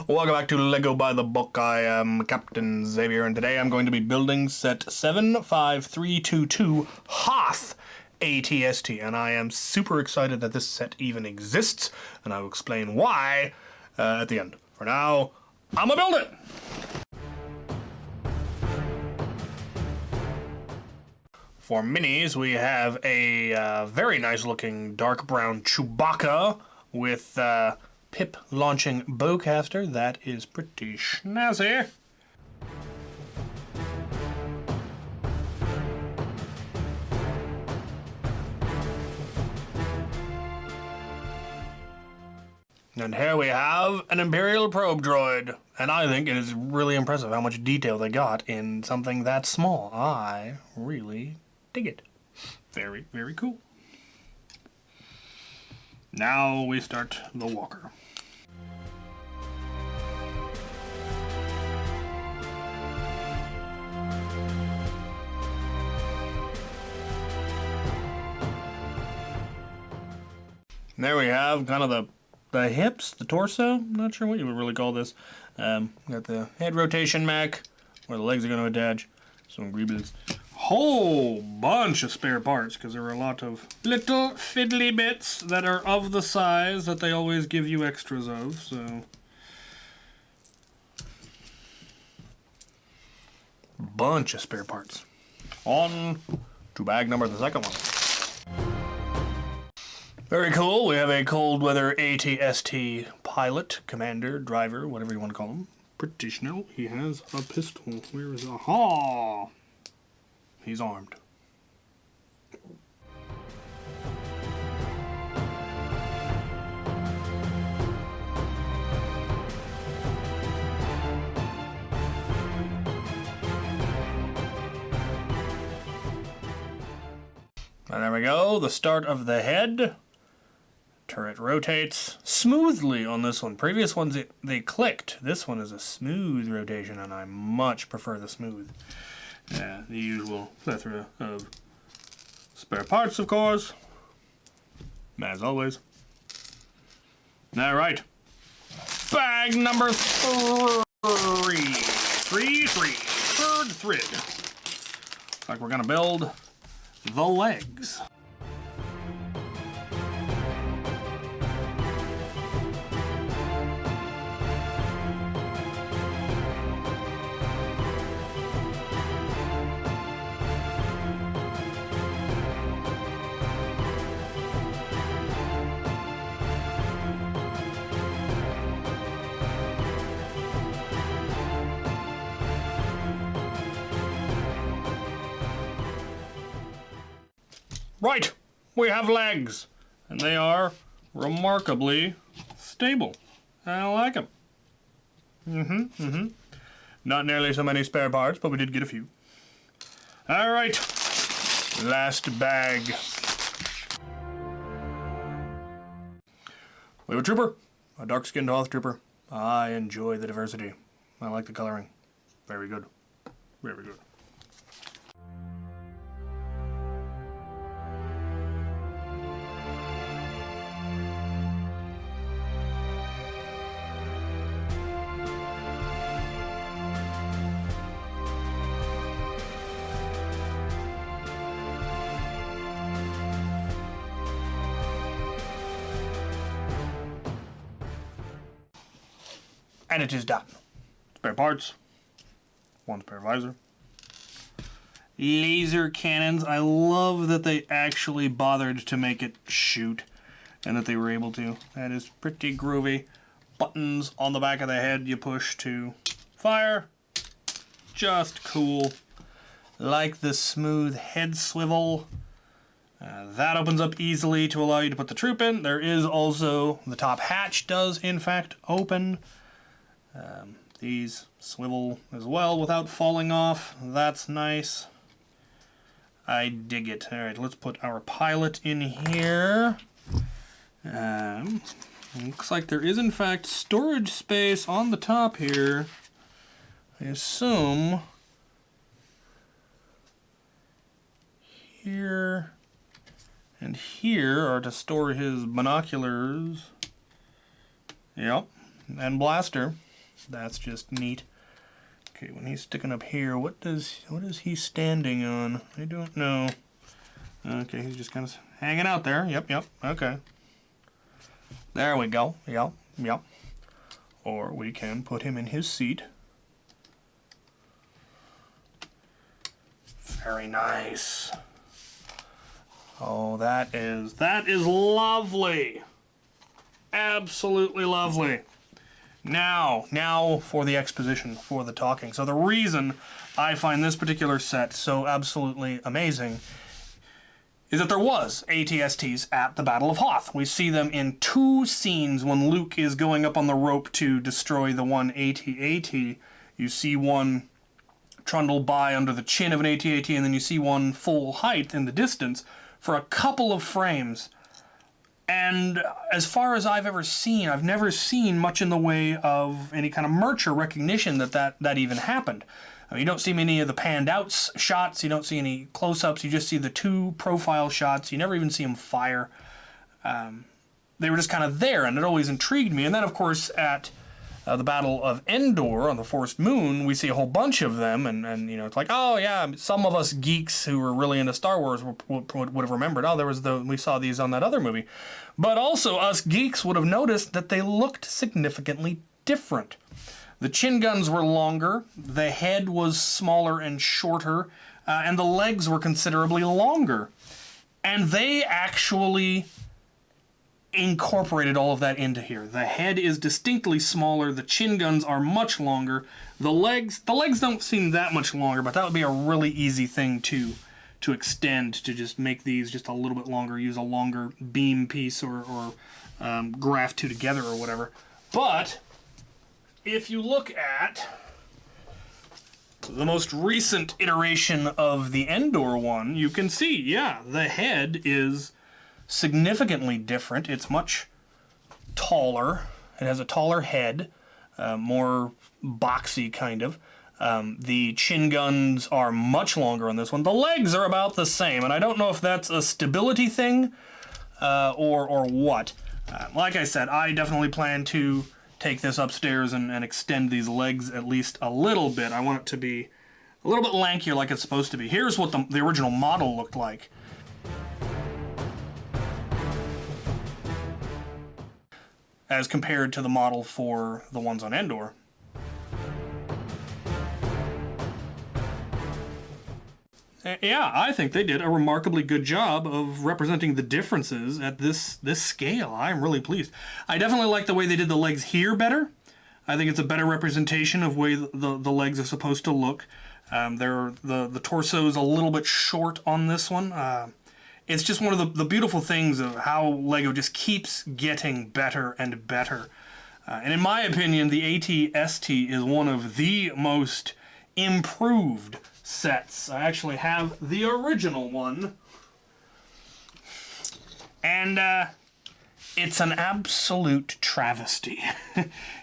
Welcome back to Lego by the Book. I am Captain Xavier, and today I'm going to be building set 75322 Hoth ATST, and I am super excited that this set even exists, and I will explain why at the end. For now, I'm gonna build it! For minis, we have a very nice looking dark brown Chewbacca with Pip launching bowcaster. That is pretty snazzy. And here we have an Imperial probe droid. And I think it is really impressive how much detail they got in something that small. I really dig it. Very, very cool. Now we start the walker. There we have kind of the hips, the torso. Not sure what you would really call this. Got the head rotation mech, where the legs are going to attach. Some greebles. Whole bunch of spare parts, because there are a lot of little fiddly bits that are of the size that they always give you extras of, so. Bunch of spare parts. On to bag number the second one. Very cool. We have a cold weather ATST pilot, commander, driver, whatever you want to call him. Pretty snell. He has a pistol. Where is it? Aha! He's armed. And there we go. The start of the head. Turret rotates smoothly on this one. Previous ones, they clicked. This one is a smooth rotation, and I much prefer the smooth. Yeah, the usual plethora of spare parts, of course. As always. Alright. Bag number three. Third thread. Looks like we're gonna build the legs. Right, we have legs, and they are remarkably stable. I like them. Not nearly so many spare parts, but we did get a few. All right, last bag. We have a trooper, a dark-skinned Hoth trooper. I enjoy the diversity. I like the coloring. Very good. Very good. And it is done. Spare parts. One spare visor. Laser cannons. I love that they actually bothered to make it shoot and that they were able to. That is pretty groovy. Buttons on the back of the head you push to fire. Just cool. Like the smooth head swivel. That opens up easily to allow you to put the troop in. There is also, the top hatch does in fact open. These swivel as well without falling off. That's nice. I dig it. Alright, let's put our pilot in here. Looks like there is in fact storage space on the top here. I assume here and here are to store his binoculars. Yep, and blaster. That's just neat. Okay, when he's sticking up here, what is he standing on? I don't know. Okay, he's just kind of hanging out there. Yep, okay. There we go. Yep. Or we can put him in his seat. Very nice. Oh, that is lovely. Absolutely lovely. Now for the exposition, for the talking. So the reason I find this particular set so absolutely amazing is that there was AT-STs at the Battle of Hoth. We see them in 2 scenes when Luke is going up on the rope to destroy the one AT-AT. You see one trundle by under the chin of an AT-AT, and then you see one full height in the distance for a couple of frames. And as far as I've ever seen, I've never seen much in the way of any kind of merch or recognition that even happened. I mean, you don't see many of the panned out shots, you don't see any close-ups, you just see the 2 profile shots, you never even see them fire. They were just kind of there, and it always intrigued me. And then, of course, at the Battle of Endor on the Forest Moon, we see a whole bunch of them, and you know, it's like, oh yeah, some of us geeks who were really into Star Wars would have remembered, oh, we saw these on that other movie. But also, us geeks would have noticed that they looked significantly different. The chin guns were longer, the head was smaller and shorter, and the legs were considerably longer. And they actually incorporated all of that into here. The head is distinctly smaller, the chin guns are much longer, the legs don't seem that much longer, but that would be a really easy thing to extend, to just make these just a little bit longer, use a longer beam piece or graft 2 together or whatever. But if you look at the most recent iteration of the Endor one, you can see, yeah, the head is significantly different. It's much taller. It has a taller head, more boxy kind of. The chin guns are much longer on this one. The legs are about the same, and I don't know if that's a stability thing or what. Like I said, I definitely plan to take this upstairs and extend these legs at least a little bit. I want it to be a little bit lankier like it's supposed to be. Here's what the original model looked like. As compared to the model for the ones on Endor. Yeah, I think they did a remarkably good job of representing the differences at this scale. I'm really pleased. I definitely like the way they did the legs here better. I think it's a better representation of the way the legs are supposed to look. The torso is a little bit short on this one. It's just one of the beautiful things of how LEGO just keeps getting better and better. And in my opinion, the AT-ST is one of the most improved sets. I actually have the original one. And it's an absolute travesty.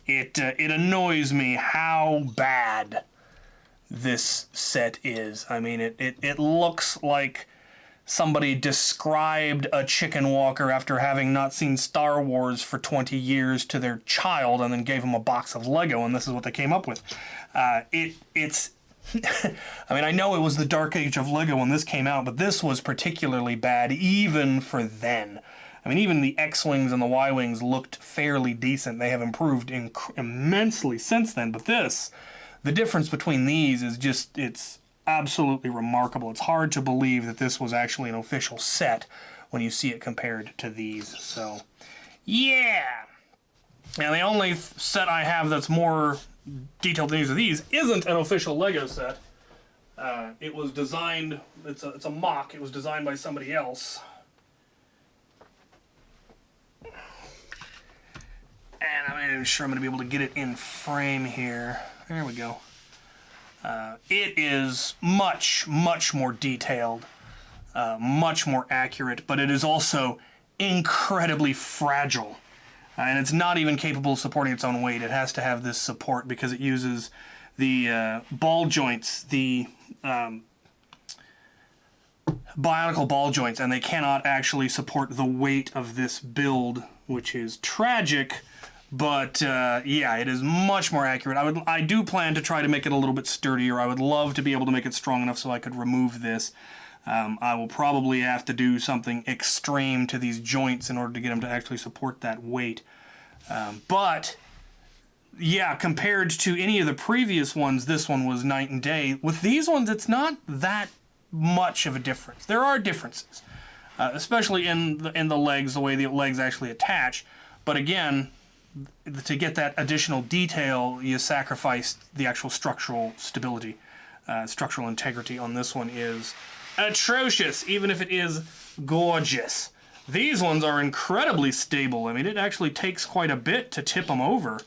It annoys me how bad this set is. I mean, it looks like somebody described a chicken walker after having not seen Star Wars for 20 years to their child and then gave them a box of Lego, and this is what they came up with. It's I mean, I know it was the dark age of Lego when this came out, but this was particularly bad even for then. I mean, even the X-Wings and the Y-Wings looked fairly decent. They have improved immensely since then, but the difference between these is just, it's absolutely remarkable. It's hard to believe that this was actually an official set when you see it compared to these. So, yeah! Now, the only set I have that's more detailed than these isn't an official Lego set. It was designed, it's a mock, it was designed by somebody else. And I'm not even sure I'm going to be able to get it in frame here. There we go. It is much, much more detailed, much more accurate, but it is also incredibly fragile. And it's not even capable of supporting its own weight. It has to have this support because it uses the ball joints, the bionicle ball joints, and they cannot actually support the weight of this build, which is tragic, But yeah, it is much more accurate. I do plan to try to make it a little bit sturdier. I would love to be able to make it strong enough so I could remove this. I will probably have to do something extreme to these joints in order to get them to actually support that weight. But yeah, compared to any of the previous ones, this one was night and day. With these ones, it's not that much of a difference. There are differences, especially in the legs, the way the legs actually attach. But again, to get that additional detail, you sacrifice the actual structural stability. Structural integrity on this one is atrocious, even if it is gorgeous. These ones are incredibly stable. I mean, it actually takes quite a bit to tip them over.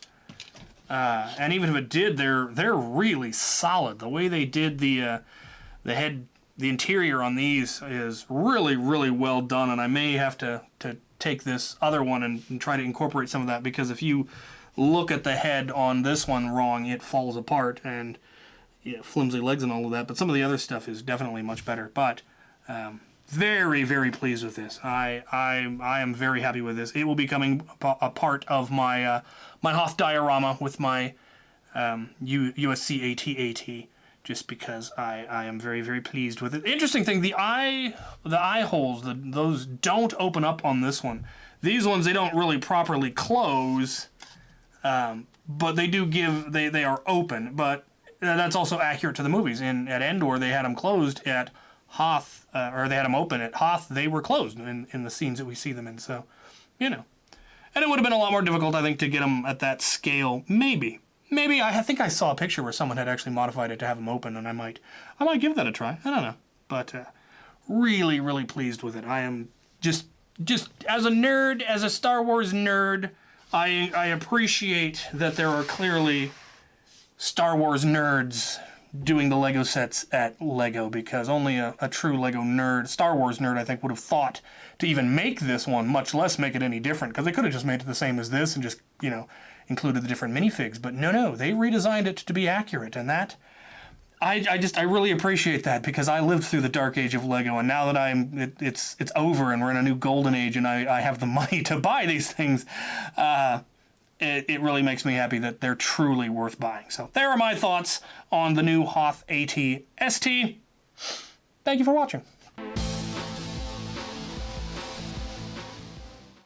And even if it did, they're really solid. The way they did the interior on these is really, really well done, and I may have to take this other one and try to incorporate some of that, because if you look at the head on this one wrong, it falls apart, and yeah, flimsy legs and all of that, but some of the other stuff is definitely much better. But very, very pleased with this. I am very happy with this. It will be coming a part of my my Hoth diorama with my USC AT-AT, just because I am very, very pleased with it. Interesting thing, the eye holes, those don't open up on this one. These ones, they don't really properly close, but they do give, they are open, but that's also accurate to the movies. At Endor, they had them closed. At Hoth, or they had them open. At Hoth, they were closed in the scenes that we see them in, so, you know. And it would have been a lot more difficult, I think, to get them at that scale, maybe. Maybe, I think I saw a picture where someone had actually modified it to have them open, and I might give that a try. I don't know. But really, really pleased with it. I am just as a nerd, as a Star Wars nerd, I appreciate that there are clearly Star Wars nerds doing the Lego sets at Lego, because only a true Lego nerd, Star Wars nerd, I think, would have thought to even make this one, much less make it any different, because they could have just made it the same as this and just, you know, included the different minifigs. But no, they redesigned it to be accurate, and that, I really appreciate that, because I lived through the dark age of Lego, and now that it's over and we're in a new golden age and I have the money to buy these things, it really makes me happy that they're truly worth buying. So there are my thoughts on the new Hoth AT-ST. Thank you for watching.